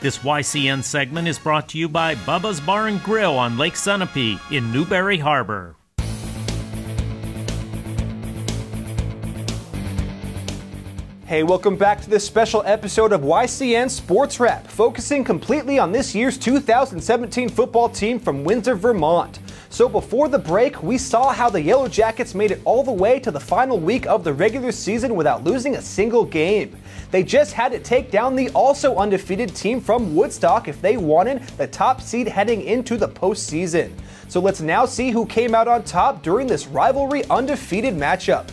This YCN segment is brought to you by Bubba's Bar and Grill on Lake Sunapee in Newberry Harbor. Hey, welcome back to this special episode of YCN Sports Wrap, focusing completely on this year's 2017 football team from Windsor, Vermont. So before the break, we saw how the Yellow Jackets made it all the way to the final week of the regular season without losing a single game. They just had to take down the also undefeated team from Woodstock if they wanted the top seed heading into the postseason. So let's now see who came out on top during this rivalry undefeated matchup.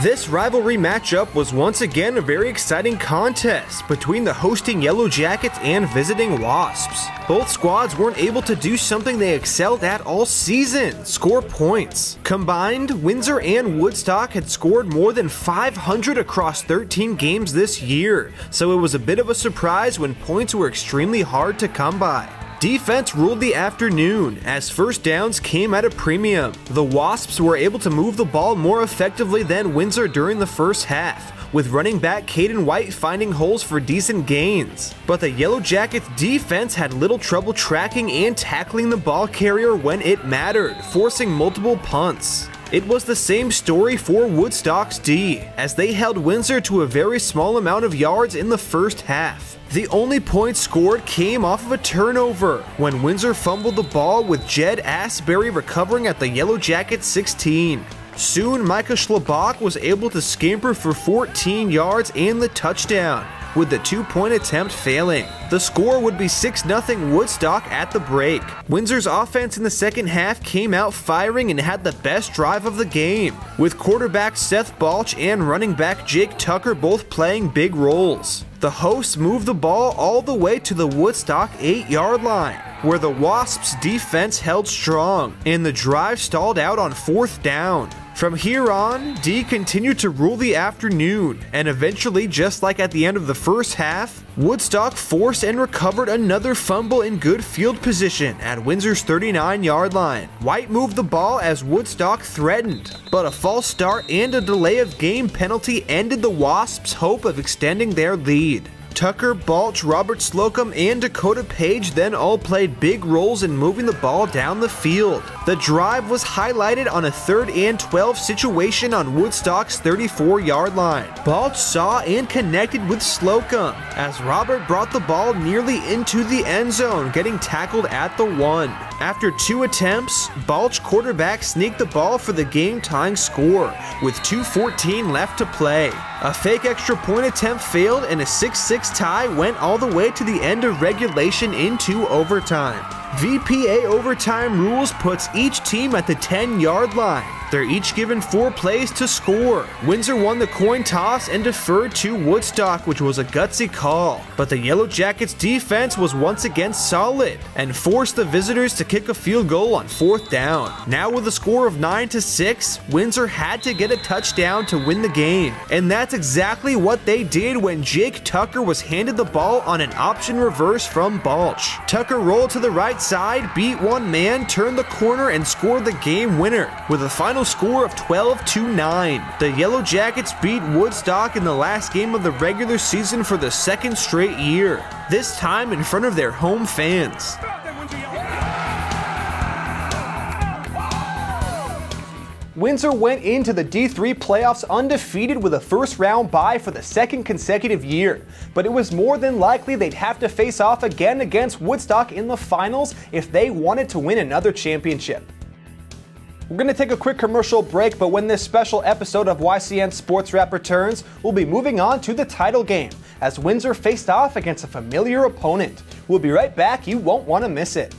This rivalry matchup was once again a very exciting contest between the hosting Yellow Jackets and visiting Wasps. Both squads weren't able to do something they excelled at all season, score points. Combined, Windsor and Woodstock had scored more than 500 across 13 games this year, so it was a bit of a surprise when points were extremely hard to come by. Defense ruled the afternoon as first downs came at a premium. The Wasps were able to move the ball more effectively than Windsor during the first half, with running back Caden White finding holes for decent gains. But the Yellow Jackets defense had little trouble tracking and tackling the ball carrier when it mattered, forcing multiple punts. It was the same story for Woodstock's D, as they held Windsor to a very small amount of yards in the first half. The only points scored came off of a turnover, when Windsor fumbled the ball with Jed Asbury recovering at the Yellow Jackets 16. Soon, Micah Schlabach was able to scamper for 14 yards and the touchdown, with the 2-point attempt failing. The score would be 6-0 Woodstock at the break. Windsor's offense in the second half came out firing and had the best drive of the game, with quarterback Seth Balch and running back Jake Tucker both playing big roles. The hosts moved the ball all the way to the Woodstock 8-yard line, where the Wasps' defense held strong, and the drive stalled out on 4th down. From here on, D continued to rule the afternoon, and eventually, just like at the end of the first half, Woodstock forced and recovered another fumble in good field position at Windsor's 39-yard line. White moved the ball as Woodstock threatened, but a false start and a delay of game penalty ended the Wasps' hope of extending their lead. Tucker, Balch, Robert Slocum, and Dakota Page then all played big roles in moving the ball down the field. The drive was highlighted on a 3rd and 12 situation on Woodstock's 34-yard line. Balch saw and connected with Slocum as Robert brought the ball nearly into the end zone, getting tackled at the 1. After 2 attempts, Balch quarterback sneaked the ball for the game-tying score, with 2:14 left to play. A fake extra point attempt failed and a 6-6 tie went all the way to the end of regulation into overtime. VPA overtime rules puts each team at the 10-yard line. They're each given 4 plays to score. Windsor won the coin toss and deferred to Woodstock, which was a gutsy call. But the Yellow Jackets defense was once again solid and forced the visitors to kick a field goal on 4th down. Now with a score of 9-6, Windsor had to get a touchdown to win the game. And that's exactly what they did when Jake Tucker was handed the ball on an option reverse from Balch. Tucker rolled to the right side, beat one man, turned the corner, and scored the game winner with a final score of 12-9. The Yellow Jackets beat Woodstock in the last game of the regular season for the 2nd straight year, this time in front of their home fans. Windsor went into the D3 playoffs undefeated with a first-round bye for the 2nd consecutive year, but it was more than likely they'd have to face off again against Woodstock in the finals if they wanted to win another championship. We're going to take a quick commercial break, but when this special episode of YCN Sports Wrap returns, we'll be moving on to the title game as Windsor faced off against a familiar opponent. We'll be right back, you won't want to miss it.